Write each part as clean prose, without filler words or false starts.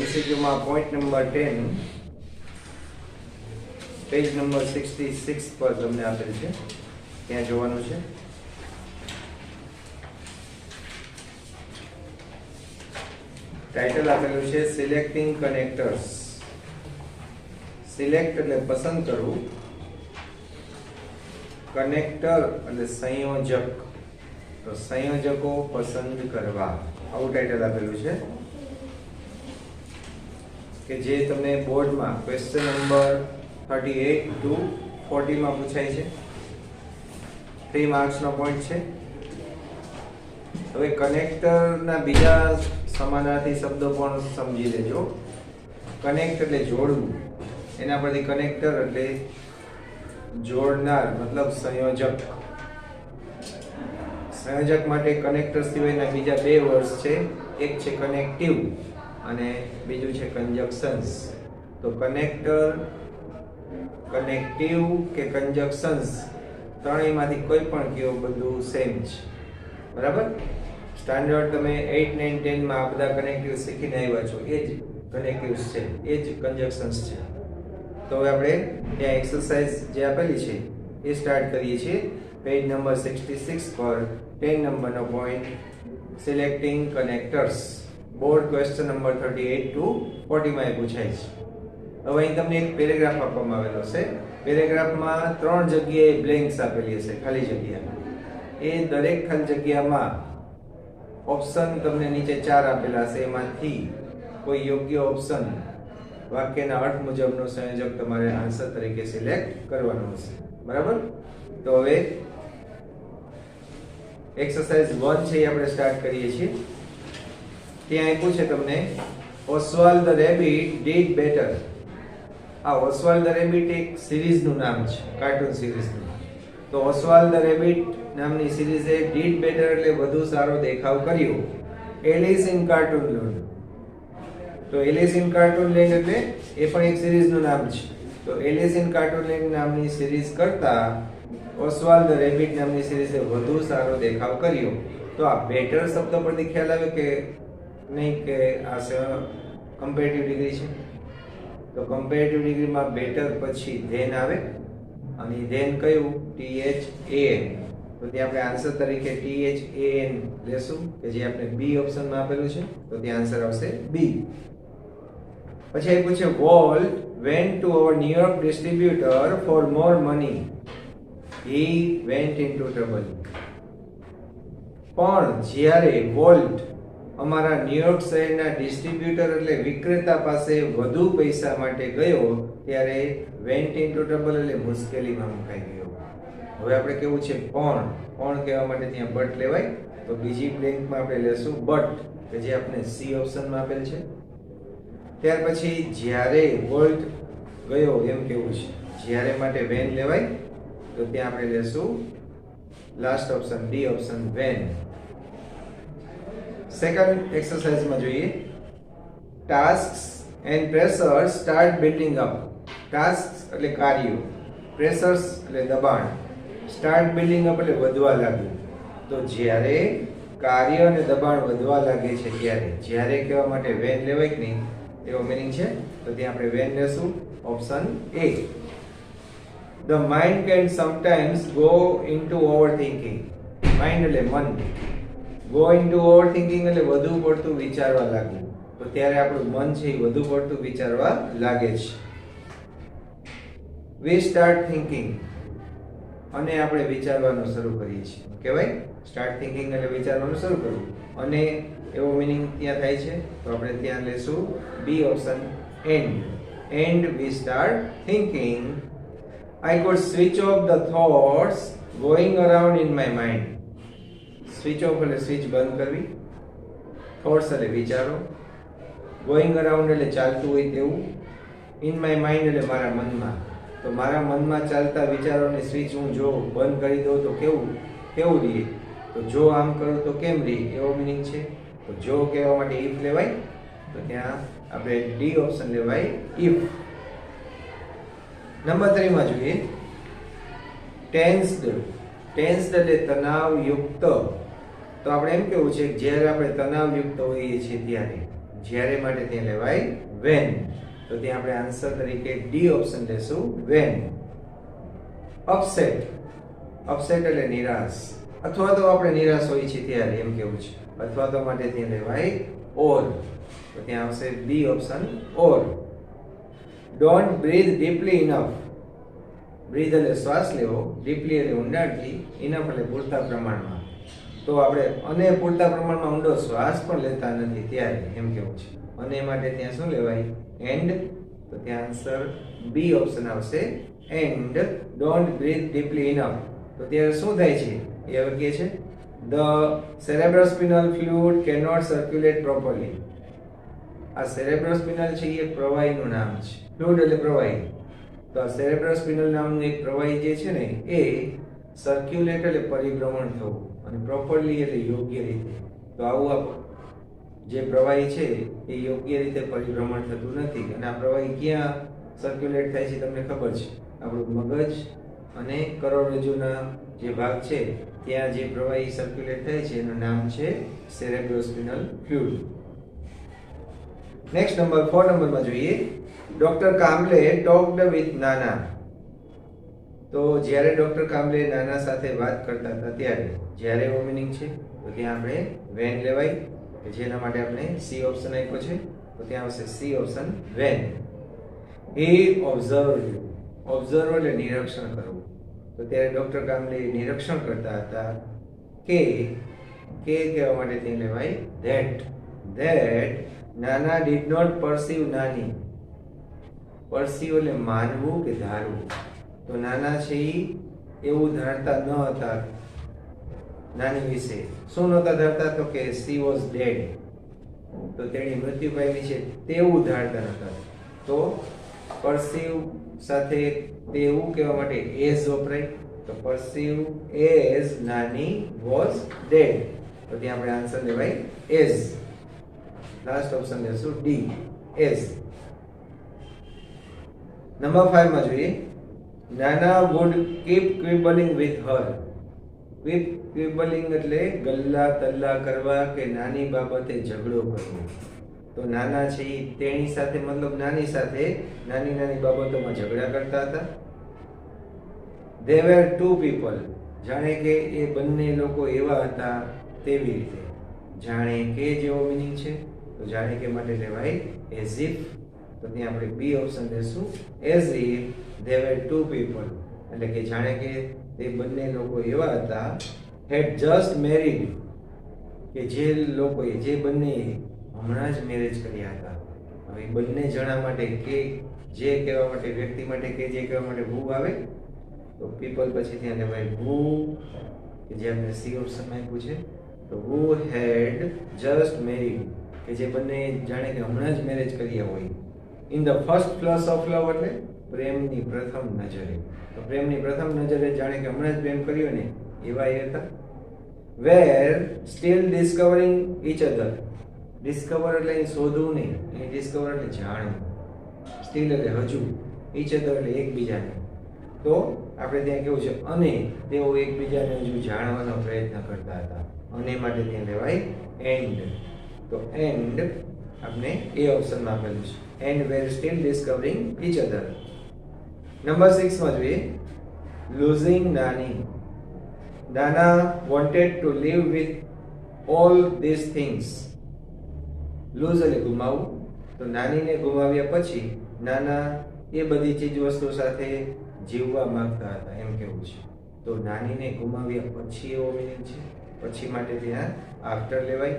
MCQ માં point number 10 page number 66 પર તમને આપેલ છે, ત્યાં જોવાનું છે. ટાઇટલ આપેલું છે સિલેક્ટિંગ કનેક્ટર્સ. સિલેક્ટ એટલે પસંદ કરવું, કનેક્ટર એટલે સંયોજક, તો સંયોજકો પસંદ કરવા, આવું ટાઇટલ આપેલું છે કે જે તમને બોર્ડમાં ક્વેશ્ચન નંબર 38 to 40 માં પૂછાય છે. 3 માર્ક્સ નો પોઈન્ટ છે. હવે કનેક્ટરના બીજા સમાનાર્થી શબ્દો પણ સમજી લેજો. કનેક્ટ એટલે જોડવું, એના પરથી કનેક્ટર એટલે જોડનાર, મતલબ સંયોજક. સંયોજક માટે કનેક્ટર સિવાયના બીજા બે વર્ડ્સ છે, એક છે કનેક્ટિવ અને બીજું છે કંજક્શન્સ. તો કનેક્ટર, કનેક્ટિવ કે કંજક્શન્સ, ત્રણેયમાંથી કોઈ પણ કયો, બધું સેમ છે. બરાબર? સ્ટાન્ડર્ડ તમે 8, 9, 10 માં આ બધા કનેક્ટિવ શીખીને આવ્યા છો, એ જ કનેક્ટિવ્સ છે, એ જ કંજક્શન્સ છે. તો હવે આપણે ત્યાં એક્સરસાઇઝ જે આપેલી છે એ સ્ટાર્ટ કરીએ છીએ. પેજ નંબર 66 પર 10 નંબરનો point selecting connectors, board question number 38 to 40 માં પૂછાય છે. હવે અહીં તમને એક પેરેગ્રાફ આપવામાં આવેલો છે. પેરેગ્રાફમાં 3 જગ્યાએ બ્લેન્ક્સ આપેલી હશે, ખાલી જગ્યા. એ દરેક ખાલી જગ્યામાં ઓપ્શન તમને નીચે 4 આપેલા હશે, એમાંથી કોઈ યોગ્ય ઓપ્શન વાક્યના અર્થ મુજબનો સંયોજક તમારે આન્સર તરીકે સિલેક્ટ કરવાનો હશે. બરાબર? તો હવે એક્સરસાઇઝ 1 છે એ આપણે સ્ટાર્ટ કરીએ છીએ. ત્યાં આપ્યું છે તમને ઓસ્વાલ્ડ ધ રેબિટ ડીડ બેટર. આ ઓસ્વાલ્ડ ધ રેબિટ એક સિરીઝનું નામ છે, કાર્ટૂન સિરીઝનું. તો ઓસ્વાલ્ડ ધ રેબિટ નામની સિરીઝે ડીડ બેટર એટલે વધુ સારો દેખાવ કર્યો. એલિસ ઇન કાર્ટૂનલેન્ડ, તો એલિસ ઇન કાર્ટૂનલેન્ડ એટલે એ પણ એક સિરીઝનું નામ છે. તો એલિસ ઇન કાર્ટૂનલેન્ડ નામની સિરીઝ કરતા ઓસ્વાલ્ડ ધ રેબિટ નામની સિરીઝે વધુ સારો દેખાવ કર્યો. તો આ બેટર શબ્દ પરથી ખ્યાલ આવે કે નહીં કે આ કમ્પેરેટિવ ડિગ્રી છે? તો કમ્પેરેટિવ ડિગ્રીમાં બેટર પછી ધેન આવે, અને ધેન કયું? THAN. તો ત્યાં આપણે આન્સર તરીકે THAN લેશું કે જે આપણે બી ઓપ્શનમાં આપેલું છે. તો ત્યાં આન્સર આવશે બી. પછી આપ્યું છે volt went to our New York distributor for more money. He went into trouble. પણ જ્યારે વોલ્ટ અમારા ન્યુયોર્ક શહેરના ડિસ્ટ્રીબ્યુટર એટલે વિક્રેતા પાસે વધુ પૈસા માટે ગયો, ત્યારે went into trouble એટલે મુશ્કેલીમાં મુકાઈ ગયો. હવે આપણે કેવું છે પણ કહેવા માટે ત્યાં બટ લેવાય. તો બીજી બ્લેન્કમાં આપણે લેશું બટ, કે જે આપણે સી ઓપ્શનમાં આપેલ છે. ત્યાર પછી જ્યારે વોલ્ટ ગયો એમ કેવું છે, જ્યારે માટે વેન લેવાય. તો ત્યાં આપણે લેશું last option D option when. Second એક્સરસાઇઝમાં જોઈએ. Tasks and pressures start building up. Tasks એટલે કાર્યો, પ્રેશર્સ એટલે દબાણ, સ્ટાર્ટ બિલ્ડિંગ અપ એટલે વધવા લાગ્યું. તો જ્યારે કાર્ય અને દબાણ વધવા લાગે છે ત્યારે, જ્યારે કહેવા માટે વેન લેવાય કે નહીં એવો મીનિંગ છે. તો ત્યાં આપણે વેન લેશું option A. The mind can sometimes go into overthinking. Mind એટલે મન, go into overthinking એટલે વધુ પડતું વિચારવા લાગવું. તો ત્યારે આપણું મન છે એ વધુ પડતું વિચારવા લાગે છે. We start thinking, અને આપણે વિચારવાનું શરૂ કરીએ છીએ. કહેવાય સ્ટાર્ટ થિંકિંગ એટલે વિચારવાનું શરૂ કરવું, અને એવો મીનિંગ ત્યાં થાય છે. તો આપણે ત્યાં લેશું B option and. And we start thinking. I could switch off the thoughts going around in my mind. Switch off એટલે સ્વિચ બંધ કરવી, થોટ્સ એટલે વિચારો, ગોઈંગ અરાઉન્ડ એટલે ચાલતું હોય તેવું, ઇન માય માઇન્ડ એટલે મારા મનમાં. તો મારા મનમાં ચાલતા વિચારોની સ્વિચ હું જો બંધ કરી દઉં તો કેવું રહે? તો જો આમ કરું તો કેમ રહે, એવો મીનિંગ છે. તો જો કહેવા માટે ઇફ લેવાય. તો ત્યાં આપણે ડી ઓપ્શન લેવાય, ઇફ. નંબર 3 માં જોઈએ. ટેન્સ્ડ. ટેન્સ્ડ એટલે તણાવયુક્ત. તો આપણે એમ કેવું છે કે જ્યારે આપણે તણાવયુક્ત હોઈએ છીએ ત્યારે, જ્યારે માટે ત્યાં લેવાય when. તો ત્યાં આપણે આન્સર તરીકે ડી ઓપ્શન લેશું when. અપસેટ, અપસેટ એટલે નિરાશ, અથવા તો આપણે નિરાશ હોઈએ છીએ ત્યારે એમ કેવું છે. અથવા તો માટે ત્યાં લેવાય or. તો ત્યાં આવશે B option or. Don't breathe deeply enough. Breathe એટલે શ્વાસ લેવો, ડીપલી એટલે ઊંડાણથી, ઇનફ એટલે પૂરતા પ્રમાણમાં. તો આપણે અને પૂરતા પ્રમાણમાં ઊંડો શ્વાસ પણ લેતા નથી ત્યારે એમ કેવું છે. અને માટે ત્યાં શું લેવાય? એન્ડ. તો ત્યાં આન્સર બી ઓપ્શન આવશે and. Don't breathe deeply enough. તો ત્યારે શું થાય છે એ હવે કહે છે the cerebrospinal fluid cannot circulate properly. આ cerebrospinal છે એ પ્રવાહીનું નામ છે. ફ્લુઇડ એટલે પ્રવાહી. તો આ cerebrospinal નામનું એક પ્રવાહી જે છે ને એ સર્ક્યુલેટ એટલે પરિભ્રમણ થવું અને પ્રોપરલી એટલે યોગ્ય રીતે. તો આવું જે પ્રવાહી છે એ યોગ્ય રીતે પરિભ્રમણ થતું નથી. અને આ પ્રવાહી ક્યાં સર્ક્યુલેટ થાય છે તમને ખબર છે? આપણું મગજ અને કરોડરજ્જુના જે ભાગ છે ત્યાં જે પ્રવાહી સર્ક્યુલેટ થાય છે એનું નામ છે સેરેબ્રોસ્પિનલ ફ્લુઇડ. નેક્સ્ટ નંબર 4 નંબરમાં જોઈએ. ડોક્ટર કામ્બલે ટોક્ડ વિથ નાના. તો જ્યારે ડોક્ટર કામ્બલે નાના સાથે વાત કરતા હતા ત્યારે જ્યારે એવો મિનિંગ છે તો ત્યાં આપણે when લેવાય, કે જેના માટે આપણે સી ઓપ્શન આપ્યો છે. તો ત્યાં આવશે C option when. he observed. Observe એટલે નિરીક્ષણ કરવું. તો ત્યારે ડોક્ટર કામ્બલે નિરીક્ષણ કરતા હતા કે કહેવા માટે ત્યાં લેવાય that નાના did not perceive નાની. perceive એટલે માનવું કે ધારવું. તો નાના છે એ એવું ધારતા ન હતા નાની વિશે. શું નહોતા ધારતા? તો કે she was dead. તો તેણી મૃત્યુ પામી છે તેવું ધારતા નહોતા. તો perceive સાથે તે એવું કહેવા માટે as વપરાય. તો perceive as નાની was dead. તો ત્યાં આપણે આન્સર લેવાય as. લાસ્ટ ઓપ્શન લેશું ડી as. નંબર 5 માં જોઈએ. નાના would keep quibbling with her. quibbling એટલે ગલ્લા તલ્લા કરવા કે નાની બાબતે ઝઘડો કરવો. તો નાના છે એ તેણી સાથે મતલબ નાની સાથે નાની નાની બાબતોમાં ઝઘડા કરતા હતા. They were two people. જાણે કે એ બંને લોકો એવા હતા તેવી રીતે. જાણે કે જેવો મિનિંગ છે તો જાણે કે માટે લેવાય as if. તો ત્યાં આપણે બી ઓપ્શન લેશું as if they were two people. એટલે કે જાણે કે તે બંને લોકો એવા હતા had just married. કે જે લોકોએ જે બંને હમણાં જ મેરેજ કર્યા હતા. હવે બંને જણા માટે કે જે કહેવા માટે વ્યક્તિ માટે કે જે કહેવા માટે who આવે. તો પીપલ પછી ત્યાં લેવાય who, કે જે આપણે સી ઓપ્શનમાં આપ્યું છે. તો who had just married, કે જે બંને જાણે કે હમણાં જ મેરેજ કર્યા હોય. in the first flush of love એટલે પ્રેમની પ્રથમ નજરે. તો પ્રેમની પ્રથમ નજરે જાણે કે હમણાં જ પ્રેમ કર્યો ને એવા એ હતા. were still discovering each other. Discover એટલે શોધવું નહીં, અહીં ડિસ્કવર એટલે જાણવું. સ્ટીલ એટલે હજુ, each other એટલે એકબીજાને. તો આપણે ત્યાં કેવું છે અને તેઓ એકબીજાને હજુ જાણવાનો પ્રયત્ન કરતા હતા. અને માટે ત્યાં લેવાય એન્ડ. તો એન્ડ આપણે એ ઓપ્શનમાં આપેલું છે. And were still discovering each other. Number 6 માં જોઈએ. losing નાની. નાના wanted to live with all these things. lose એટલે ગુમાવવું. તો નાનીને ગુમાવ્યા પછી નાના એ બધી ચીજ વસ્તુ સાથે જીવવા માંગતા હતા એમ કેવું છે. તો નાનીને ગુમાવ્યા પછી એવો મિનિંગ છે. પછી માટે ત્યાં આફ્ટર લેવાય.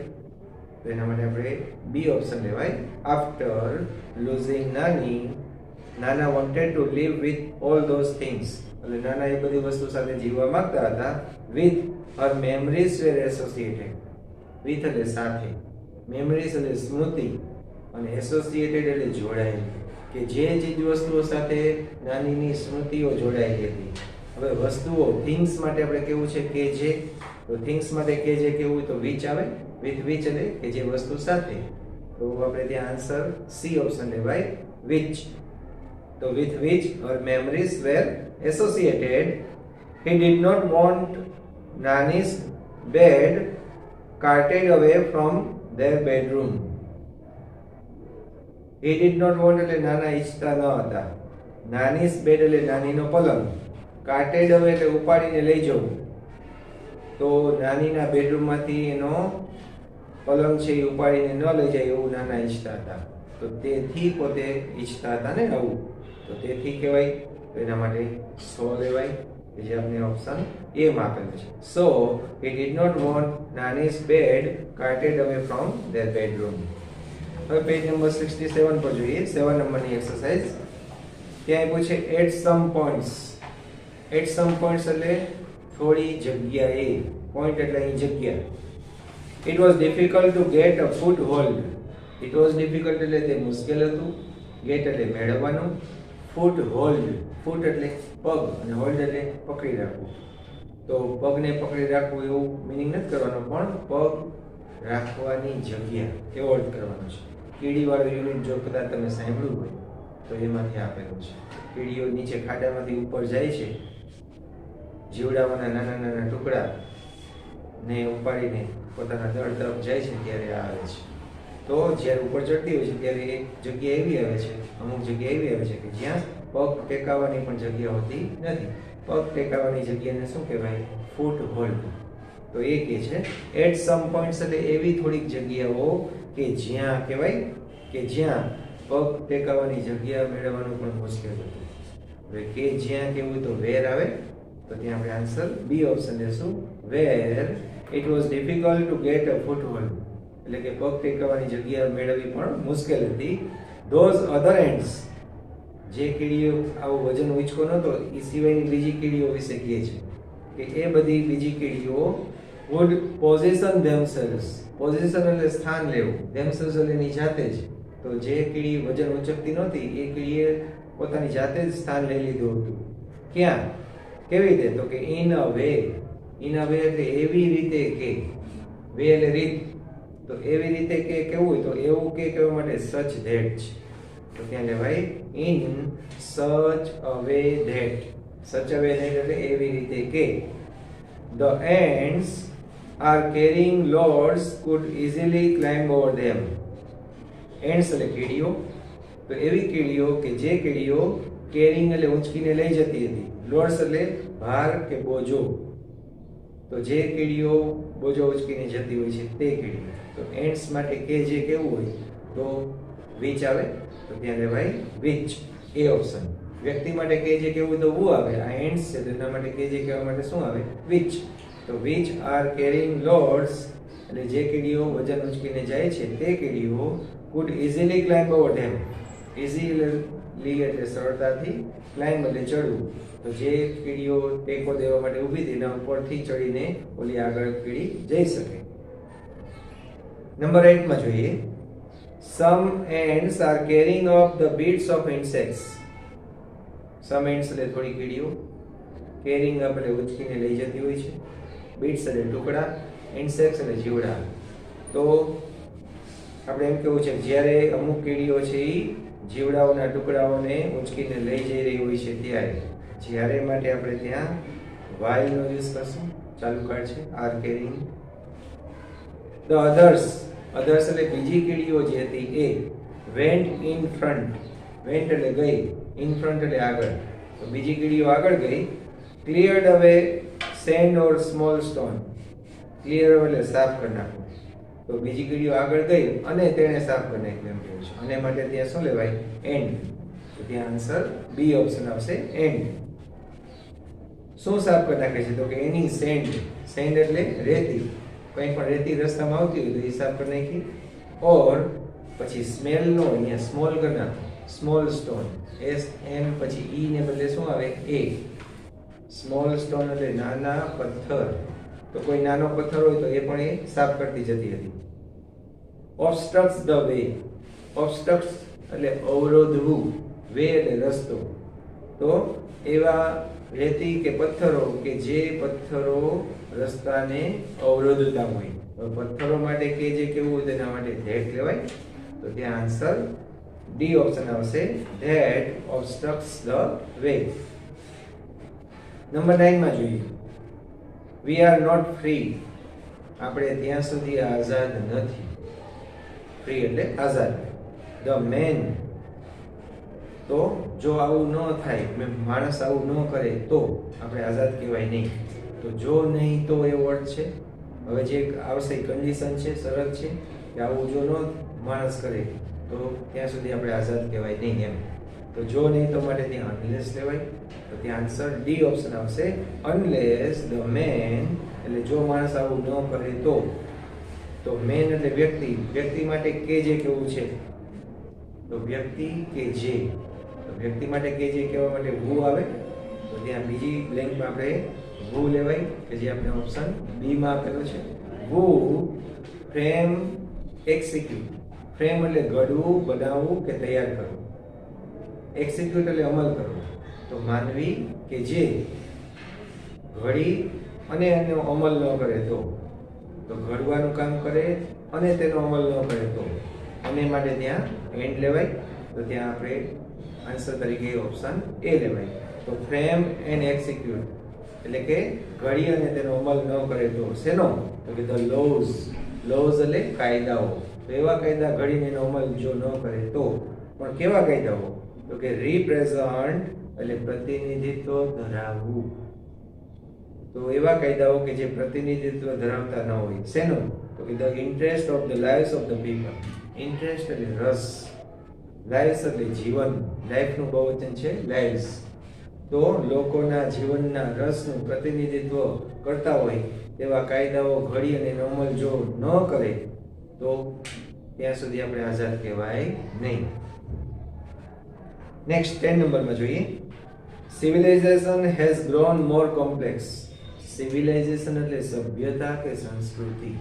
તો એના માટે આપણે બી ઓપ્શન લેવાય આફ્ટર. losing નાની. નાના wanted to live with all those things. એટલે નાના એ બધી વસ્તુ સાથે જીવવા માંગતા હતા. with her memories were associated. with એટલે સાથે, memories એટલે સ્મૃતિ અને associated એટલે જોડાયેલી. કે જે ચીજ વસ્તુઓ સાથે નાનીની સ્મૃતિઓ જોડાયેલી હતી. હવે વસ્તુઓ થિંગ્સ માટે આપણે કેવું છે કે જે. તો થિંગ્સ માટે કે જે કેવું તો which આવે. with which એટલે કે જે વસ્તુ સાથે. તો આપણે ત્યાં આન્સર સી ઓપ્શન લેવાય which. તો with which her memories were associated. He did not want Nani's bed carted away from their bedroom. He did not want એટલે નાના ઈચ્છતા ન હતા. નાની's bed એટલે નાનીનો પલંગ. કાર્ટેડ અવે એટલે ઉપાડીને લઈ જવું. તો નાનીના બેડરૂમમાંથી એનો પલંગ છે એ ઉપાડીને ન લઈ જાય એવું નાના ઈચ્છતા હતા. તો તેથી પોતે ઈચ્છતા હતા ને આવું. તો તેથી કહેવાય. તો એના માટે સો લેવાય કે જે આપણે ઓપ્શન એ માં આપેલું છે. So he did not want નાની's bed carted away from their bedroom. હવે પેજ નંબર 67 પર જોઈએ 7 નંબરની એક્સરસાઇઝ. ત્યાં પૂછે at some points. At some points એટલે થોડી જગ્યાએ. પોઈન્ટ એટલે અહીં જગ્યા. It was difficult to get a foothold. It was difficult એટલે તે મુશ્કેલ હતું. Get એટલે મેળવવાનું. Foothold. ફૂટ એટલે પગ અને હોલ્ડ એટલે પકડી રાખવું. તો પગને પકડી રાખવું એવું મીનિંગ નથી કરવાનો, પણ પગ રાખવાની જગ્યા એવો અર્થ કરવાનો છે. કીડીવાળું યુનિટ જો કદાચ તમે સાંભળ્યું હોય તો એમાંથી આપેલું છે. કીડીઓ નીચે ખાડામાંથી ઉપર જાય છે, જીવડાઓના નાના નાના ટુકડા ને ઉપાડીને પોતાના દળ તરફ જાય છે ત્યારે આ આવે છે. તો જ્યારે ઉપર ચડતી હોય છે ત્યારે એક જગ્યા એવી આવે છે, અમુક જગ્યા એવી આવે છે કે જ્યાં પગ ટેકાવાની પણ જગ્યા હોતી નથી. પગ ટેકાવાની જગ્યાને શું કહેવાય? ફૂટ હોલ્ડ. તો એ કે છે એટ સમ પોઈન્ટ્સ એટલે એવી થોડીક જગ્યાઓ કે જ્યાં કહેવાય કે જ્યાં પગ ટેકાવાની જગ્યા મેળવવાનું પણ મુશ્કેલ હતું. હવે કે જ્યાં કેવું તો વેર આવે, તો ત્યાં આપણે આન્સર બી ઓપ્શન લેશું. Where it was difficult to get a foothold એટલે કે પગ ટેકવવાની જગ્યા મેળવવી પણ મુશ્કેલ હતી. ધોઝ અધર એન્ડ્સ જે કીડીઓ આવું વજન ઉંચકો નહોતો એ સિવાયની બીજી કીડીઓ વિશે કહે છે કે એ બધી બીજી કીડીઓ would position themselves. પોઝિશન એટલે સ્થાન લેવું, themselves એટલે એની જાતે જ. તો જે કીડી વજન ઉંચકતી નહોતી એ કીડીએ પોતાની જાતે જ સ્થાન લઈ લીધું હતું. ક્યાં? કેવી રીતે? તો કે in a way. In a way એટલે એવી રીતે કે, વે એટલે રીત. તો એવી રીતે કે કેવું હોય તો એવું કે કહેવા માટે સચ ધેટ છે. તો ત્યાં લેવાય in such a way that. સચ અ વે ધેટ એટલે એવી રીતે કે. The ants are carrying loads could easily climb over them. Ants એટલે કીડીઓ. તો એવી કીડીઓ કે જે કીડીઓ કેરિંગ એટલે ઉંચકીને લઈ જતી હતી. લોડ્સ એટલે ભાર કે બોજો. તો જે કીડીઓ બોજો ઉંચકીને જતી હોય છે તે કીડી. તો એન્ટ્સ માટે કે જે કેવું હોય તો વિચ આવે. તો ત્યાં લેવાય વિચ. A option. વ્યક્તિ માટે કે જે કેવું તો વુ આવે. આ એન્ટ્સ છે તો એના માટે કે જે કહેવા માટે શું આવે? વિચ. તો વિચ આર કેરિંગ લોડ્સ એટલે જે કીડીઓ વજન ઉંચકીને જાય છે તે કીડીઓ could easily climb over them. easily એટલે સરળતાથી, ક્લાઇમ્બ એટલે ચડવું. તો જે કીડીઓ ટેકો દેવા માટે ઊભી હતી એના ઉપરથી ચડીને ઓલી આગળ કીડી જઈ શકે. નંબર 8 માં જોઈએ. Some ants are carrying off the bits of insects. Some ants એટલે થોડી કીડીઓ, carrying up એટલે ઉચકીને લઈ જતી હોય છે, bits એટલે ટુકડા, insects એટલે જીવડા. તો આપણે એમ કેવું છે જ્યારે અમુક કીડીઓ છે એ જીવડાઓના ટુકડાઓને ઉંચકીને લઈ જઈ રહી હોય છે જ્યારે માટે આપણે ત્યાં while નો યુઝ કરશું. ચાલુ કાર્ડ છે આર કેરિંગ. The others એટલે બીજી કીડીઓ જે હતી એ went in front. went એટલે ગઈ, in front એટલે આગળ. તો બીજી કીડીઓ આગળ ગઈ. cleared away sand or small stone. clear એટલે સાફ કરી નાખવું. તો બીજી કીડીઓ આગળ ગઈ અને તેણે સાફ કરી નાખ્યું એમ કહ્યું છે. અને માટે ત્યાં શું લેવાય? એન્ડ. તો ત્યાં આન્સર બી ઓપ્શન આવશે એન્ડ. શું સાફ કરી નાખે છે? તો કે એની સેન્ડ. સેન્ડ એટલે રેતી. કંઈ પણ રેતી રસ્તામાં આવતી હોય તો એ સાફ કરી નાખી. ઓર પછી સ્મેલ નો અહીંયા સ્મોલ કરી નાખો. Small stone. એસ એમ પછી ઈ ને બદલે શું આવે? એ. સ્મોલ સ્ટોન એટલે નાના પથ્થર. તો કોઈ નાનો પથ્થર હોય તો એ પણ એ સાફ કરતી જતી હતી. obstructs the way. obstructs એટલે અવરોધવું, વે એટલે રસ્તો. તો એવા રેતી કે પથ્થરો કે જે પથ્થરો રસ્તાને અવરોધતા હોય. પથ્થરો માટે કે જે કેવું હોય તેના માટે ધેટ લેવાય. તો ત્યાં આન્સર ડી ઓપ્શન આવશે. That obstructs the way. Number 9 માં જોઈએ. We are not free. આપણે ત્યાં સુધી આઝાદ નથી. ફ્રી એટલે આઝાદ. ધ મેન, તો જો આવું ન થાય, માણસ આવું ન કરે તો આપણે આઝાદ કહેવાય નહીં. તો જો નહીં તો એ વર્ડ છે. હવે જે આવશે કન્ડિશન છે, શરત છે કે આવું જો ન માણસ કરે તો ત્યાં સુધી આપણે આઝાદ કહેવાય નહીં એમ. તો જો નહીં તો માટે ત્યાં અનલેસ લેવાય. તો ત્યાં આન્સર ડી ઓપ્શન આવશે, અનલેસ ધ મેન, એટલે જો માણસ આવું ન કરે તો મેન એટલે વ્યક્તિ, વ્યક્તિ માટે કે જે કેવું છે, તો વ્યક્તિ કે જે, તો વ્યક્તિ માટે કે જે કહેવા માટે હુ આવે. તો ત્યાં બીજી બ્લેન્કમાં આપણે હુ લેવાય કે જે આપણે ઓપ્શન બી માં આપેલો છે. હુ ફ્રેમ એક્ઝિક્યુટ, ફ્રેમ એટલે ઘડવું, બનાવવું કે તૈયાર કરવું, એક્ઝિક્યુટ એટલે અમલ કરવો. તો માનવી કે જે ઘડી અને એનો અમલ ન કરે તો ઘડવાનું કામ કરે અને તેનો અમલ ન કરે તો અને માટે ત્યાં એન્ડ લેવાય. તો ત્યાં આપણે આન્સર તરીકે ઓપ્શન એ લેવાય. તો ફ્રેમ એન્ડ એક્ઝિક્યુટ એટલે કે ઘડી અને તેનો અમલ ન કરે તો શેનો, તો કે ધ લોઝ, લોઝ એટલે કાયદાઓ. તો એવા કાયદા ઘડીને એનો અમલ જો ન કરે તો, પણ કેવા કાયદાઓ, તો કે રિપ્રેઝન્ટ એટલે પ્રતિનિધિત્વ ધરાવવું. તો એવા કાયદાઓ કે જે પ્રતિનિધિત્વ ધરાવતા ન હોય. શેનો, તો કે the interest of the lives of the people. Interest એટલે રસ, લાઇવ્સ એટલે જીવન, લાઈફનું બહુવચન છે લાઇવ્સ. તો લોકોના જીવનના રસનું પ્રતિનિધિત્વ કરતા હોય તેવા કાયદાઓ ઘડી અને એનો અમલ જો ન કરે તો ત્યાં સુધી આપણે આઝાદ કહેવાય નહીં. નેક્સ્ટ 10 નંબરમાં જોઈએ. Civilisation has grown more complex. Civilisation એટલે સભ્યતા કે સંસ્કૃતિ,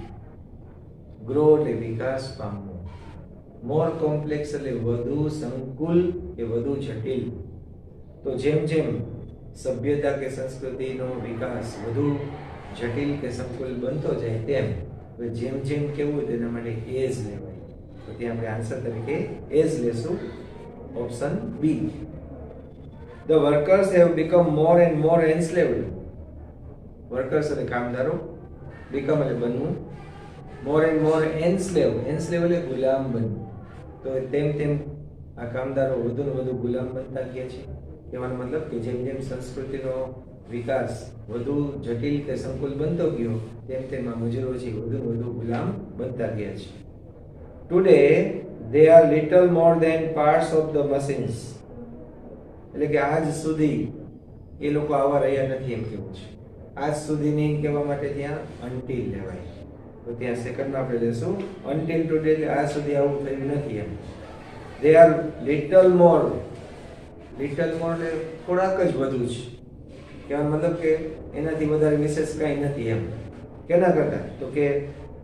ગ્રો એટલે વિકાસ પામવો, મોર કોમ્પ્લેક્સ એટલે વધુ સંકુલ કે વધુ જટિલ. તો જેમ જેમ સભ્યતા કે સંસ્કૃતિનો વિકાસ વધુ જટિલ કે સંકુલ બનતો જાય તેમ જેમ જેમ કેવું તેના માટે એજ લેવાય. તો ત્યાં આપણે આન્સર તરીકે એજ લેશું, option B. The workers have become more and more enslaved. Workers એટલે કામદારો, બીકમ એટલે બનવું, મોર એન્ડ મોર એન્સ્લેવ, એન્સ્લેવ એટલે ગુલામ બનવું. તો તેમ તેમ આ કામદારો વધુ ને વધુ ગુલામ બનતા ગયા છે. કહેવાનો મતલબ કે જેમ જેમ સંસ્કૃતિનો વિકાસ વધુ જટિલ કે સંકુલ બનતો ગયો તેમ તેમ આ મજૂરો છે વધુ ને વધુ ગુલામ બનતા ગયા છે. Today they are little more than parts of the machines. એટલે કે આજ સુધી એ લોકો આવા રહ્યા નથી એમ કેવું છે. આજ સુધી નહીં કહેવા માટે ત્યાં until લેવાય. તો ત્યાં સેકન્ડમાં આપણે લેશું until today, એટલે આજ સુધી આવું થયું નથી એમ. they are little more, little more એટલે થોડાક જ વધુ છે. કહેવાનો મતલબ કે એનાથી વધારે વિશેષ કંઈ નથી એમ. કેના કરતા, તો કે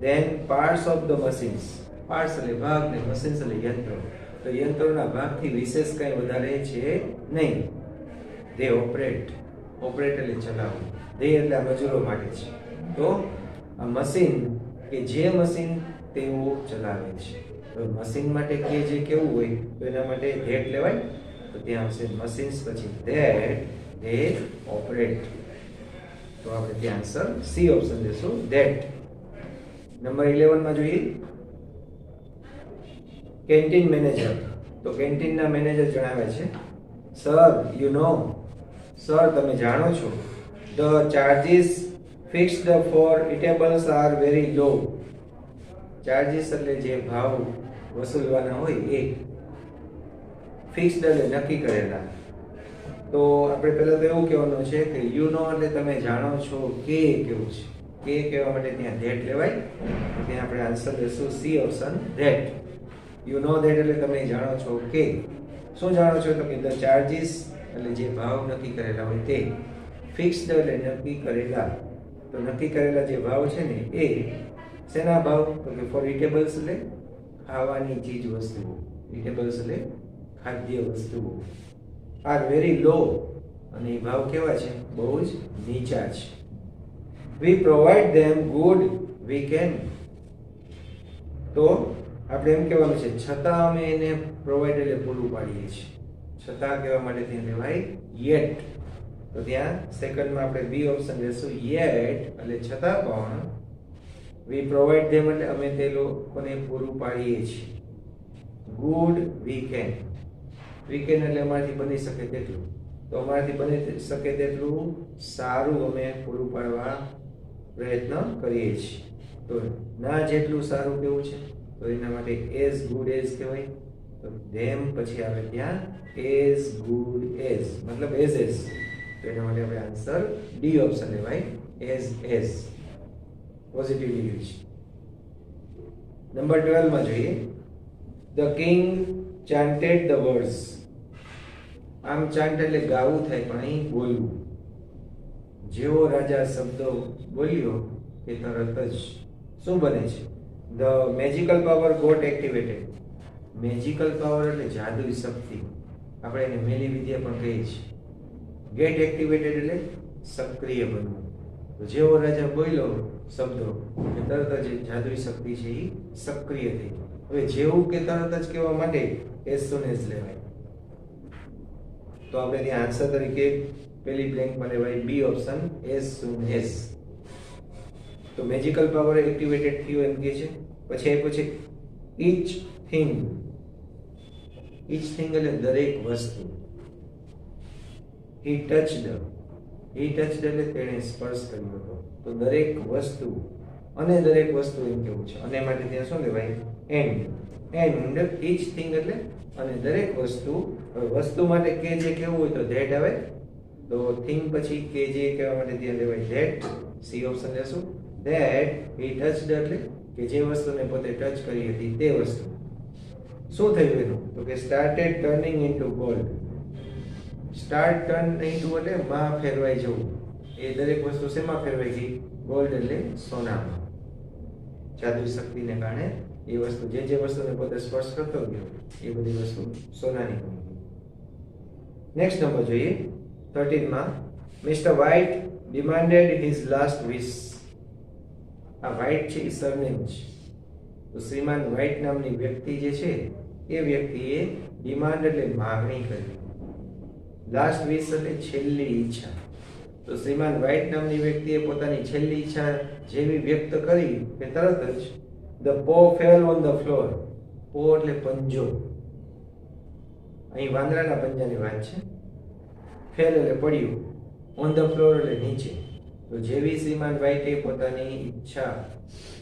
then parts of the machines. Parts એટલે ભાગ ને મશીન્સ એટલે યંત્રો. તો યંત્રોના ભાગથી વિશેષ કંઈ વધારે છે નહીં. they operate, ઓપરેટ એટલે ચલાવવું, they એટલે આ મજૂરો માટે છે. તો આ મશીન કે જે મશીન તેઓ ચલાવે છે. તો મશીન માટે કે જે કેવું હોય તો એના માટે that લેવાય. તો ત્યાં આવશે મશીન્સ પછી that they operate. તો આપણે ત્યાં આન્સર સી ઓપ્શન લેશું, that. નંબર 11 માં જોઈએ. Canteen manager. તો કેન્ટીનના મેનેજર જણાવે છે, સર યુ નો, સર તમે જાણો છો, the charges fixed for eatables are very low. Charges એટલે જે ભાવ વસૂલવાના હોય એ, ફિક્સ્ડ એટલે નક્કી કરેલા. તો આપણે પહેલા તો એવું કહેવાનું છે કે યુ નો એટલે તમે જાણો છો કે કેવું છે. કે કહેવા માટે ત્યાં ધેટ લેવાય. ત્યાં આપણે આન્સર લેશું C option, that. You know that એટલે તમે જાણો છો કે. શું જાણો છો, તો કે ધ ચાર્જીસ એટલે જે ભાવ નક્કી કરેલા હોય તે, ફિક્સ્ડ એટલે નક્કી કરેલા. તો નક્કી કરેલા જે ભાવ છે ને એ શેના ભાવ, તો કે ફોર ઇટેબલ્સ એટલે ખાવાની ચીજ વસ્તુઓ, ઇટેબલ્સ એટલે ખાદ્ય વસ્તુઓ, આર વેરી લો અને એ ભાવ કેવા છે, બહુ જ નીચા છે. We provide them good we can. તો આપણે એમ કહેવાનું છે છતાં અમે એને પ્રોવાઈડ એટલે પૂરું પાડીએ છીએ. છતાં કહેવા માટે ત્યાં લેવાય યેટ. તો ત્યાં સેકન્ડમાં આપણે બી ઓપ્શન લેશું, યેટ એટલે છતાં પણ, વી પ્રોવાઈડ ધેમ એટલે અમે તે લોકોને પૂરું પાડીએ છીએ. Good we can. We can એટલે અમારાથી બની શકે તેટલું. તો અમારાથી બની શકે તેટલું સારું અમે પૂરું પાડવા પ્રયત્ન કરીએ છીએ. તો ના જેટલું સારું કેવું છે તો એના માટે એઝ ગુડ એઝ કહેવાય. તો ધેમ પછી આવે ત્યાં એઝ ગુડ એઝ મતલબ એઝ એઝ. તો એના માટે આપણે આન્સર ડી ઓપ્શન લેવાય as as positive English. Number 12 માં જોઈએ ધ કિંગ ચાન્ટેડ ધ વર્ડ્સ. આમ ચાન્ટ એટલે ગાવું થાય પણ અહીં બોલવું. જેવો રાજા શબ્દો બોલ્યો કે તરત જ શું બને છે? The magical power got activated. Magical power એટલે જાદુઈ શક્તિ. આપણે એને મેલી વિદ્યા પણ કહીએ છીએ. ગેટ એક્ટિવેટેડ એટલે સક્રિય બનવું. તો જેવો રાજા બોલ્યો શબ્દો કે તરત જ જાદુઈ શક્તિ છે એ સક્રિય થઈ. હવે જેવું કે તરત જ કહેવા માટે એઝ સૂન એઝ લેવાય. તો આપણે ત્યાં આન્સર તરીકે પેલી બ્લેન્કમાં લેવાય B option as soon as. તો મેજિકલ પાવર એક્ટિવેટેડ થયું એમ કે છે. પછી આપ્યું છે ઈચ થિંગ. ઈચ થિંગ એટલે દરેક વસ્તુ. હી ટચડ. હી ટચડ એટલે તેણે સ્પર્શ કર્યો હતો. તો દરેક વસ્તુ અને દરેક વસ્તુ એમ કેવું છે. અને માટે ત્યાં શું લેવાય એન્ડ. એન્ડ ઈચ થિંગ એટલે અને દરેક વસ્તુ. વસ્તુ માટે કે જે કેવું હોય તો ધેટ આવે. તો થિંગ પછી કે જે કહેવા માટે ત્યાં લેવાય ધેટ. સી ઓપ્શન લેશું. ધેટ હી ટચડ એટલે કે જે વસ્તુને પોતે ટચ કરી હતી તે વસ્તુ. શું થયું એનું? તો કે started turning into gold. Start turn into એટલે માં ફેરવાઈ જવું. એ દરેક વસ્તુ શેમાં ફેરવાઈ ગઈ? ગોલ્ડ એટલે સોનામાં. જાદુઈ શક્તિને કારણે એ વસ્તુ જે વસ્તુને પોતે સ્પર્શ કરતો ગયો એ બધી વસ્તુ સોનાની બની ગઈ. નેક્સ્ટ નંબર જોઈએ 13 માં mister white demanded his last wish. આ વ્હાઇટ છે એ સરનેમ છે. તો શ્રીમાન વ્હાઇટ નામની વ્યક્તિ જે છે એ વ્યક્તિએ ડિમાન્ડ એટલે માંગણી કરી. લાસ્ટ વિશ એટલે છેલ્લી ઈચ્છા. તો શ્રીમાન વ્હાઇટ નામની વ્યક્તિએ પોતાની છેલ્લી ઈચ્છા જેવી વ્યક્ત કરી કે તરત જ ધ પો ફેલ ઓન ધ ફ્લોર. પો એટલે પંજો. અહીં વાંદરાના પંજાની વાત છે. ફેલ એટલે પડ્યું. ઓન ધ ફ્લોર એટલે નીચે. તો જેવી શ્રીમાન વ્હાઇટે પોતાની ઈચ્છા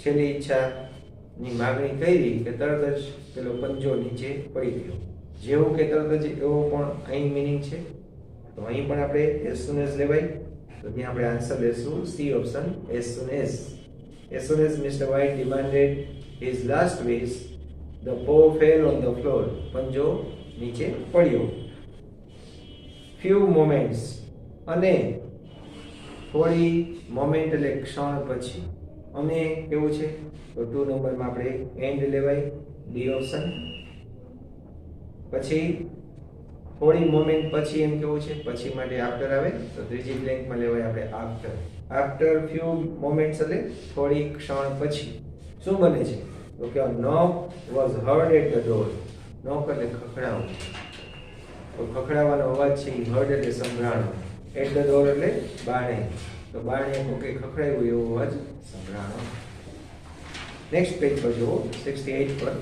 છેલ્લી ઈચ્છાની માગણી કરી કે તરત જ પેલો પંજો નીચે પડી ગયો. જેવું કે તરત જ એવો પણ અહીં મિનિંગ છે. તો અહીં પણ આપણે એઝ સૂન એઝ લેવાય. તો ત્યાં આપણે આન્સર લેશું C option as soon as. As soon as Mr. White demanded his last wish, the paw fell on the floor. પંજો નીચે પડ્યો. Few moments અને થોડી મોમેન્ટ એટલે ક્ષણ પછી. અને કેવું છે તો 2 નંબરમાં આપણે એન્ડ લેવાય ડી ઓપ્શન. પછી થોડી મોમેન્ટ પછી એમ કેવું છે પછી માટે આફ્ટર આવે. તો ત્રીજી બ્લેન્કમાં લેવાય આપણે આફ્ટર. આફ્ટર ફ્યુ મોમેન્ટ્સ એટલે થોડી ક્ષણ પછી શું બને છે તો કે knock was heard at the door. Knock એટલે ખખડાવો. તો ખખડાવાનો અવાજ છે એ હર્ડ એટલે સંભળાણો. એટ ધ ડોર એટલે બારણે. તો બારણે કોકે ખખડાવ્યું એવો અવાજ સંભળાણો. નેક્સ્ટ પેજ પર જુઓ 68 પર.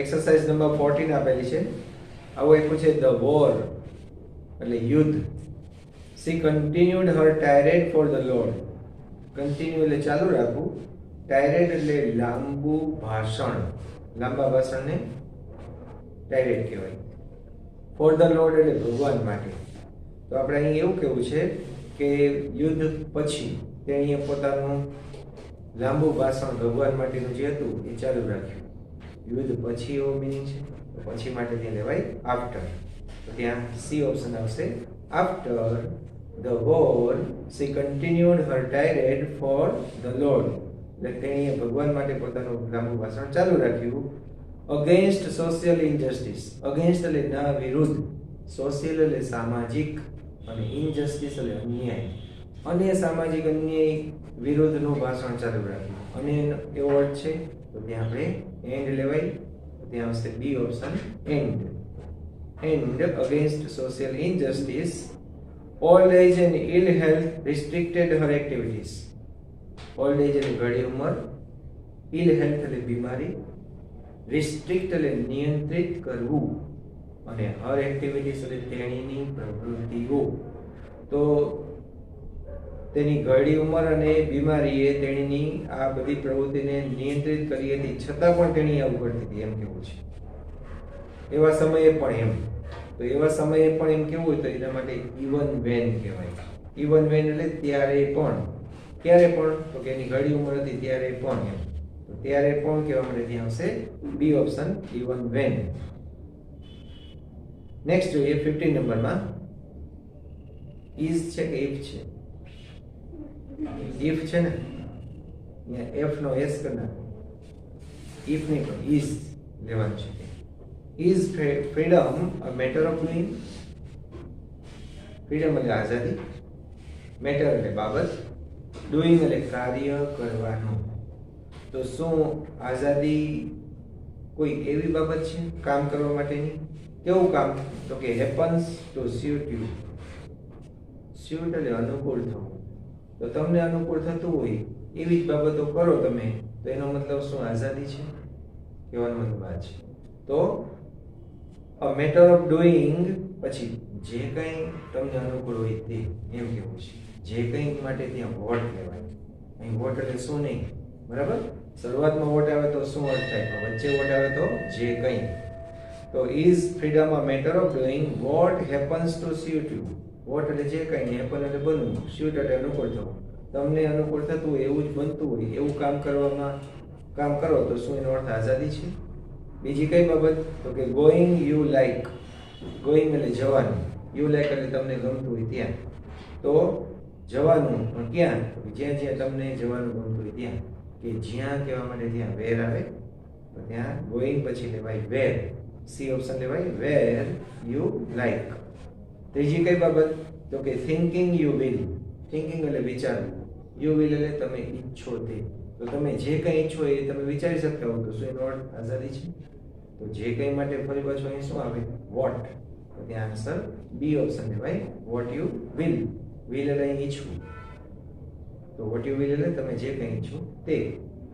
એક્સરસાઇઝ નંબર 14 આપેલી છે. આવું આપ્યું છે ધ વોર એટલે યુદ્ધ. She continued her tirade for the Lord. Continue એટલે ચાલુ રાખવું. ટાયરેડ એટલે લાંબુ ભાષણ. લાંબા ભાષણને ટાયરેડ કહેવાય. ફોર ધ લોર્ડ એટલે ભગવાન માટે. તો આપણે અહીં એવું કહેવું છે કે યુદ્ધ પછી તેણીએ પોતાનું લાંબુ ભાષણ ભગવાન માટેનું જે હતું એ ચાલુ રાખ્યું. યુદ્ધ પછી એવો મિનિંગ છે. તો પછી માટે ત્યાં લેવાય આફ્ટર. તો ત્યાં સી ઓપ્શન આવશે. After the war, she continued her tirade for the Lord. એટલે તેણીએ ભગવાન માટે પોતાનું લાંબુ ભાષણ ચાલુ રાખ્યું. Against social injustice. Against એટલે ના વિરુદ્ધ. Social એટલે સામાજિક અને injustice એટલે અન્યાય. અને સામાજિક અન્યાય વિરુદ્ધનું ભાષણ ચાલુ રાખ્યું. અને એવો વર્ડ છે તો ત્યાં આપણે એન્ડ લેવાય. ત્યાં આવશે B option and. And against social injustice, old age and ill health restricted her activities. Old age એટલે ઘડી ઉંમર, ill health એટલે બીમારી રિસ્ટ્રિક્ટ એટલે નિયંત્રિત કરવું, અને હર એક્ટિવિટીઝ એટલે તેણીની પ્રવૃત્તિઓ. તો તેની ઘરડી ઉંમર અને બીમારીએ તેણીની આ બધી પ્રવૃત્તિને નિયંત્રિત કરી હતી, છતાં પણ તેણી આવું કરતી હતી, એમ કેવું છે. એવા સમયે પણ એમ. તો એવા સમયે પણ એમ કેવું હોય તો એના માટે ઇવન વેન કહેવાય. ઇવન વેન એટલે ત્યારે પણ. ક્યારે પણ? તો કે એની ઘરડી ઉંમર હતી ત્યારે પણ એમ. તો ત્યારે પણ કહેવા માટે ત્યાં આવશે B option, even when. Next જોઈએ 15 નંબરમાં. ઇઝ છે કે ઇફ છે? ઇફ છે ને, અહીંયા એફ નો એસ કરનાર. ઇફ નહીં પણ ઇઝ લેવાનું છે. Is freedom a matter of doing? Freedom એટલે આઝાદી, મેટર એટલે બાબત, ડુઈંગ એટલે કાર્ય કરવાનું. તો શું આઝાદી કોઈ એવી બાબત છે કામ કરવા માટેની? કેવું કામ? તો કે happens to suit you. Suit એટલે અનુકૂળ થવું. તો તમને અનુકૂળ થતું હોય એવી જ બાબતો કરો તમે, તો એનો મતલબ શું? આઝાદી છે. કહેવાનો મતલબ આ છે. તો અ મેટર ઓફ ડુઈંગ, પછી જે કંઈ તમને અનુકૂળ હોય તે, એમ કેવું છે. જે કંઈ માટે ત્યાં વોટ લેવાય. અહીં વોટ એટલે શું નહીં, બરાબર? શરૂઆતમાં વોટ આવે તો શું અર્થ થાય? વચ્ચે વોટ આવે તો જે કંઈ. તો is freedom a matter of doing what happens to suit you. What એટલે જે કંઈ, હેપન એટલે બનવું, સ્યુટ એટલે અનુકૂળ થવું. તમને અનુકૂળ થતું હોય, એવું જ બનતું હોય, એવું કામ કરવામાં કામ કરો તો શું એનો અર્થ આઝાદી છે? બીજી કઈ બાબત? તો કે ગોઈંગ યુ લાઈક. ગોઈંગ એટલે જવાનું, યુ લાઈક એટલે તમને ગમતું હોય ત્યાં. તો જવાનું પણ ક્યાં? તો જ્યાં જ્યાં તમને જવાનું ગમતું હોય ત્યાં. કે જ્યાં કહેવા માટે ત્યાં વેર આવે, તો ત્યાં ગોઈંગ પછી લેવાય વેર. સી ઓપ્શન લેવાય, વેર યુ લાઈક. ત્રીજી કઈ બાબત? તો કે થિંકિંગ યુ વિલ. થિંકિંગ એટલે વિચારવું, યુ વિલ એટલે તમે ઈચ્છો તે. તો તમે જે કંઈ ઈચ્છો એ તમે વિચારી શકતા હો, તો શું એનો અર્થ આઝાદી છે? તો જે કંઈ માટે ફરી પાછું અહીં શું આવે? વોટ. તો ત્યાં આન્સર બી ઓપ્શન લેવાય, વોટ યુ વિલ. વિલ એટલે અહીં ઈચ્છવું. તો વોટ યુ વિલ એટલે તમે જે કંઈ ઈચ્છો તે,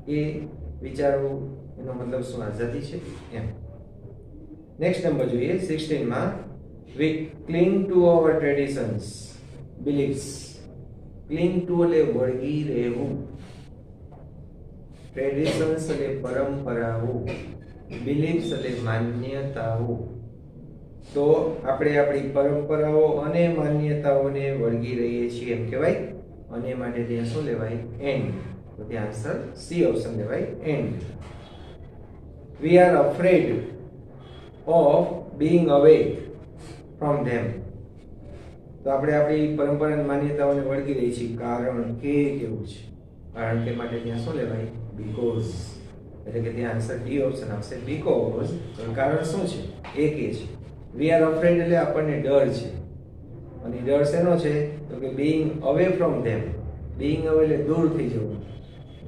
એ વિચારવું, એનો મતલબ શું? આઝાદી છે એમ. નેક્સ્ટ નંબર જોઈએ 16 માં. We cling to our traditions, beliefs. Cling to એટલે વળગી રહેવું, ટ્રેડિશન્સ એટલે પરંપરાઓ, બિલીફ્સ એટલે માન્યતાઓ. તો આપણે આપણી પરંપરાઓ અને માન્યતાઓને વળગી રહીએ છીએ એમ કહેવાય. અને માટે ત્યાં શું લેવાય? એન્ડ. તો ત્યાં આન્સર સી ઓપ્શન લેવાય, and. We are afraid of being away from them. તો આપણે આપણી પરંપરા અને માન્યતાઓને વળગી રહી છીએ કારણ કે કેવું છે? કારણ કે માટે ત્યાં શું લેવાય? બીકોઝ. એટલે કે ત્યાં આન્સર ડી ઓપ્શન આવશે, બીકોઝ. કારણ શું છે? એ કે છે. વી આર અફ્રેડ એટલે આપણને ડર છે. અને ડર શેનો છે? તો કે being away from them. Being અવે એટલે દૂર થઈ જવું.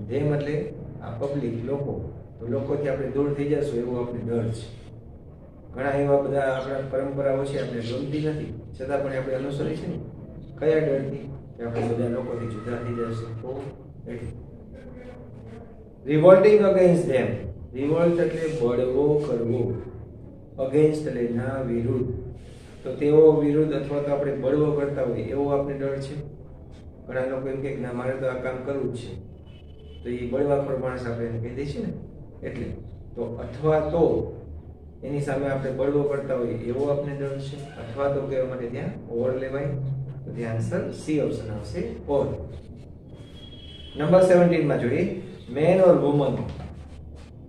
ધેમ એટલે આ પબ્લિક, લોકો. તો લોકોથી આપણે દૂર થઈ જશું એવું આપણે ડર છે. ઘણા એવા બધા આપણા પરંપરાઓ છે આપણે ગમતી નથી, છતાં પણ આપણે અનુસરી છે ને. કયા ડરથી? કે આપણે બધા લોકોથી જુદા થઈ જશું તો. એટલે રિવોલ્ટિંગ અગેન્સ્ટ ધેમ. રિવોલ્ટ એટલે બળવો કરવો, અગેન્સ્ટ એટલે ના વિરુદ્ધ. તો તેઓ વિરુદ્ધ અથવા તો આપણે બળવો કરતા હોય એવો આપણે ડર છે. ઘણા લોકો એમ કે ના મારે તો આ કામ કરવું જ છે, તો એ બળવાખોર માણસ આપણે એને કહી દઈએ છીએ ને. એટલે તો અથવા તો એની સામે આપણે બળવો કરતા હોય એવો આપણે ડર છે, અથવા તો કહેવા માટે ત્યાં ઓર લેવાય. તો ત્યાં આન્સર સી ઓપ્શન આવશે, ઓર. નંબર 17 માં જોઈએ. મેન ઓર વુમન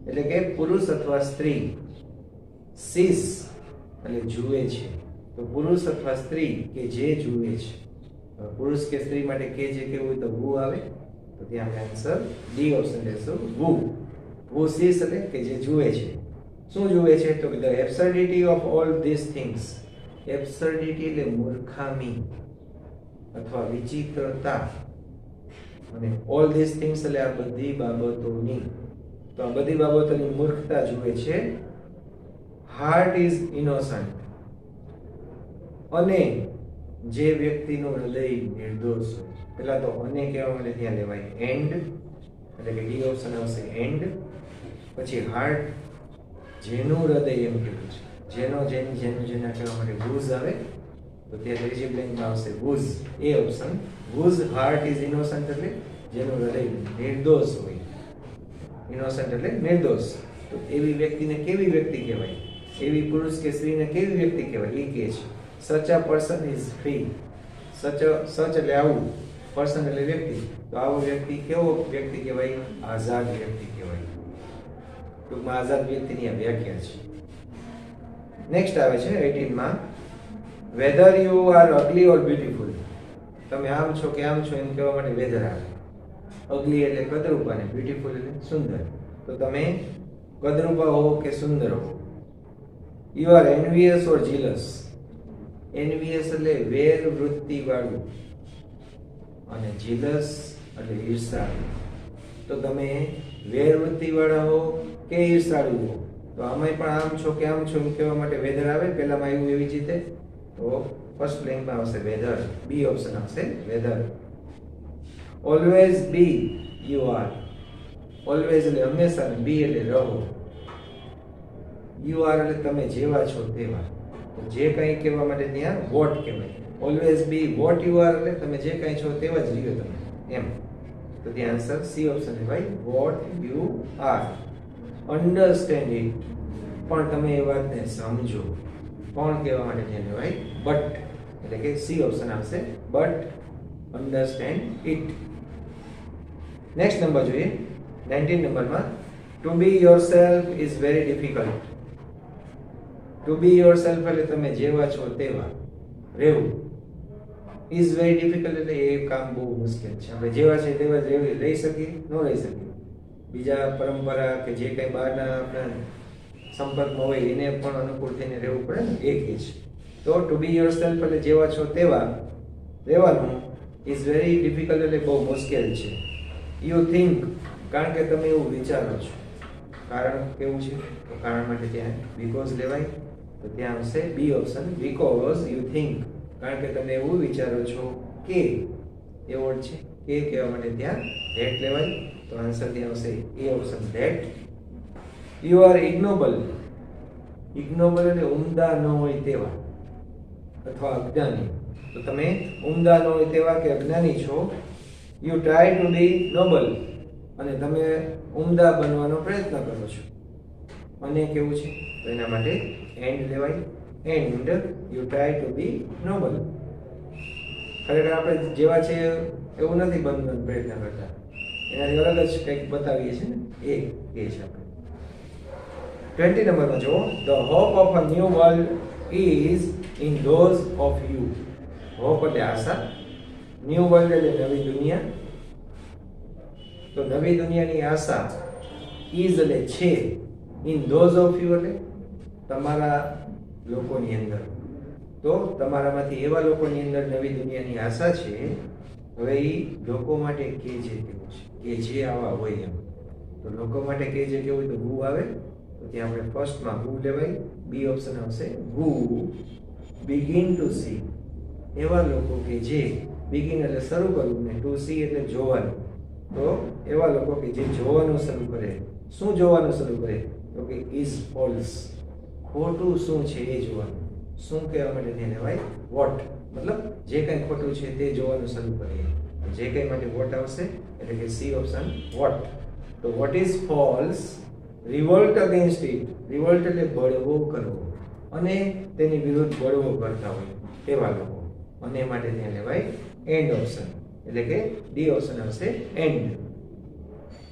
એટલે કે પુરુષ અથવા સ્ત્રી. સીસ એટલે જુએ છે. તો પુરુષ અથવા સ્ત્રી કે જે જુએ છે. પુરુષ કે સ્ત્રી માટે કે જે કેવું હોય તો વુ આવે. તો ત્યાં આન્સર ડી ઓપ્શન લેશું, વુ. વુ સીસ એટલે કે જે જુએ છે. શું જુએ છે? તો કે the absurdity of all this things. Absurdity એટલે મૂર્ખામી અથવા વિચિત્રતા. અને ઓલ ધીસ થિંગ્સ એટલે આ બધી બાબતોની. તો આ બધી બાબતોની મૂર્ખતા જુએ છે. Heart is innocent. અને જે વ્યક્તિનું હૃદય નિર્દોષ હોય. પેલા તો અને કહેવા માટે ત્યાં લેવાય એન્ડ, એટલે કે ડી ઓપ્શન આવશે, એન્ડ. પછી હાર્ટ જેનું હૃદય એમ કીધું છે, જેના કહેવા માટે whose આવે તો તે ત્રીજી બ્લેન્કમાં આવશે whose, A option. whose heart is innocent એટલે જેનું હૃદય નિર્દોષ હોય. ઇનોસન્ટ એટલે નિર્દોષ. તો એવી વ્યક્તિને કેવી વ્યક્તિ કહેવાય? એવી પુરુષ કે સ્ત્રીને કેવી વ્યક્તિ કહેવાય? એ કહે છે such a person is free. સચ એટલે આવું, પર્સન એટલે વ્યક્તિ. તો આવો વ્યક્તિ કેવો વ્યક્તિ કહેવાય? આઝાદ વ્યક્તિ કહેવાય. ટૂંકમાં આઝાદ વ્યક્તિની આ વ્યાખ્યા છે. નેક્સ્ટ આવે છે 18 માં, whether you are ugly or beautiful. તમે આમ છો કે આમ છો એમ કહેવા માટે વેધર આવે. અગલી એટલે કદરૂપા ને બ્યુટીફુલ એટલે સુંદર. તો તમે કદરૂપા હો કે સુંદર હો. યુ આર એન્વિયસ ઓર જીલસ. એન્વિયસ એટલે વેર વૃત્તિ વાળું અને જીલસ એટલે ઈર્ષાળુ. તો તમે વેર વૃત્તિ વાળા હો કે ઈર્ષાળુ હો. તો આમાંય પણ આમ છો કે આમ છો એમ કહેવા માટે વેધર આવે. પહેલામાં આવ્યું એવી જ રીતે. તો ફર્સ્ટ બ્લેન્કમાં આવશે વેધર. બી ઓપ્શન આવશે weather. Always be you are. Always એટલે હંમેશા ને બી એટલે રહો. યુ આર એટલે તમે જેવા છો તેવા. જે કંઈ કહેવા માટે ત્યાં વોટ કહેવાય. Always B what you are એટલે તમે જે કંઈ છો તેવા જ રહ્યો તમે એમ. તો ત્યાં આન્સર સી ઓપ્શન છે ભાઈ, what you are. Understand it, પણ તમે એ વાતને સમજો. કોણ કહેવા માટે છે ભાઈ? બટ, એટલે કે સી ઓપ્શન આવશે but understand it. Next number જોઈએ 19 નંબરમાં, to be yourself is very difficult. To be yourself એટલે તમે જેવા છો તેવા રહેવું. ઇઝ વેરી ડિફિકલ્ટ એટલે એ કામ બહુ મુશ્કેલ છે. આપણે જેવા છે તેવા જ રહી શકીએ? ન રહી શકીએ. બીજા પરંપરા કે જે કંઈ બહારના આપણા સંપર્કમાં હોય એને પણ અનુકૂળ થઈને રહેવું પડે ને, એ કે છે. તો ટુ બી યોરસેલ્ફ એટલે જેવા છો તેવા રહેવાનું. ઇઝ વેરી ડિફિકલ્ટ એટલે બહુ મુશ્કેલ છે. યુ થિંક, કારણ કે તમે એવું વિચારો છો. કારણ કેવું છે? તો કારણ માટે ત્યાં બીકોઝ લેવાય. તો ત્યાં આવશે B option, because you think, કારણ કે તમે એવું વિચારો છો કે. એ વર્ડ છે કે કહેવા માટે ત્યાં ધેટ લેવાય. તો આન્સર ત્યાં આવશે A option that. You are ignoble. Ignoble એટલે ઉમદા ન હોય તેવા અથવા અજ્ઞાની. તો તમે ઉમદા ન હોય તેવા કે અજ્ઞાની છો. You try to be noble, અને તમે ઉમદા બનવાનો પ્રયત્ન કરો છો. અને કેવું છે? તો એના માટે એન્ડ લેવાય. And you try to be noble. ખરેખર આપણે જેવા છે એવું નથી બનવાનો પ્રયત્ન કરતા, એનાથી અલગ જ કંઈક બતાવીએ છીએ ને, એ છે આપણે. 20 નંબરમાં જુઓ, the hope of a new world is in those of you. Hope એટલે આશા, ન્યૂ વર્લ્ડ એટલે નવી દુનિયા. તો નવી દુનિયાની આશા, ઇઝ એટલે છે, ઇન ધોઝ ઓફ યુ એટલે તમારા લોકોની અંદર. તો તમારામાંથી એવા લોકોની અંદર નવી દુનિયાની આશા છે. હવે એ લોકો માટે કે જે કેવું છે, કે જે આવા હોય એમ. તો લોકો માટે કે જે કેવું હોય તો હુ આવે. તો ત્યાં આપણે ફર્સ્ટમાં હુ લેવાય. બી ઓપ્શન આવશે હુ બિગિન ટુ સી. એવા લોકો કે જે, બિગિન એટલે શરૂ કરવું ને ટુ સી એટલે જોવાનું. તો એવા લોકો કે જે જોવાનું શરૂ કરે. શું જોવાનું શરૂ કરે? તો કે ઇઝ ફોલ્સ, ખોટું શું છે એ જોવાનું. શું કહેવા માટે તેને લેવાય? વોટ, મતલબ જે કંઈ ખોટું છે તે જોવાનું શરૂ કરે. જે કંઈ માટે વોટ આવશે એટલે કે સી ઓપ્શન વોટ. તો what is false, Revolt against it. Revolt એટલે બળવો કરવો, અને તેની વિરુદ્ધ બળવો કરતા હોય તેવા લોકો. અને માટે ત્યાં લેવાય એન્ડ ઓપ્શન, એટલે કે ડી ઓપ્શન આવશે એન્ડ.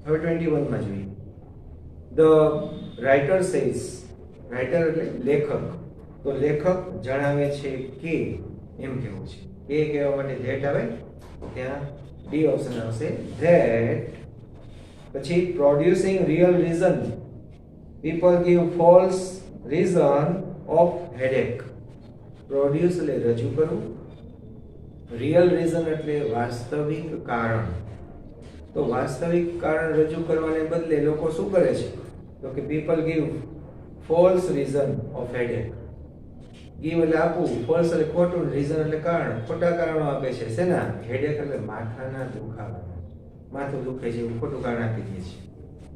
હવે 21 માં જોઈએ, ધ રાઇટર સેઝ. રાઇટર એટલે લેખક. તો લેખક જણાવે છે કે, એમ કેવું છે. કે કહેવા માટે ધેટ આવે. ત્યાં ડી ઓપ્શન આવશે ધેટ. પછી producing real reason, people give false reason of headache. Produce એટલે રજૂ કરવું, રિયલ રીઝન એટલે વાસ્તવિક કારણ. તો વાસ્તવિક કારણ રજૂ કરવાને બદલે લોકો શું કરે છે? તો કે people give false reason of headache. Give એટલે આપવું, ફોલ્સ એટલે ખોટું, રીઝન એટલે કારણ, ખોટા કારણો આપે છે. શેના? હેડેક એટલે માથાના દુખાવા. માથું દુખે છે એવું ખોટું કારણ આપી દે છે.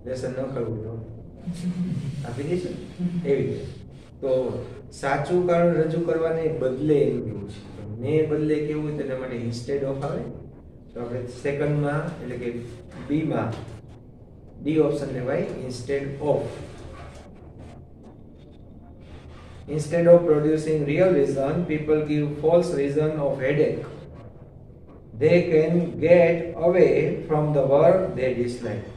લેસન ન કરવું તો આપી દઈશું એવી રીતે. તો સાચું કારણ રજૂ કરવાને બદલે એમ કેવું છે, તો ને બદલે કેવું હોય તેના માટે ઇન્સ્ટેડ ઓફ આવે. તો આપણે સેકન્ડમાં એટલે કે બી માં ડી ઓપ્શન લેવાય, instead of. Instead of producing real reason, people give false reason of headache. They can get away from the work they dislike.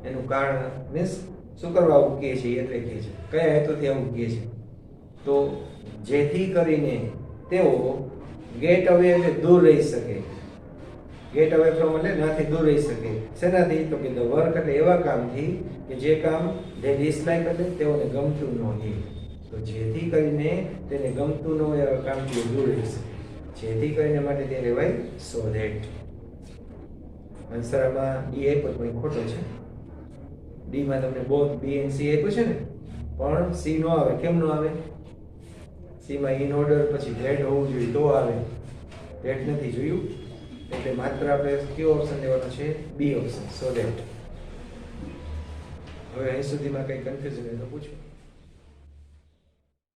એનું કારણ મીન્સ શું કરવા આવું કહે છે એટલે કહે છે, કયા હેતુથી આવું કહે છે. તો જેથી કરીને તેઓ ગેટ અવે એટલે દૂર રહી શકે. ગેટ અવે ફ્રોમ એટલે નાથી દૂર રહી શકે. શેનાથી? તો કે ધ વર્ક એટલે એવા કામથી કે જે કામ જે ડિસલાઇક એટલે તેઓને ગમતું ન હોય. તો જેથી કરીને તેને ગમતું ન હોય એવા કામથી દૂર રહી શકે. જેથી કરીને માટે તે કહેવાય સો ધેટ. આન્સર આમાં ડી આપ્યો પણ ખોટો છે. ડી માં તમને બોથ બી એન્ડ સી આપ્યું છે ને, પણ સી નો આવે. કેમ નો આવે? સી માં ઇન ઓર્ડર પછી ધેટ હોવું જોઈએ તો આવે. ધેટ નથી જોયું એટલે માત્ર આપણે કયો ઓપ્શન લેવાનો છે? B option, so that. હવે અહીં સુધીમાં કઈ કન્ફ્યુઝન હોય તો પૂછો.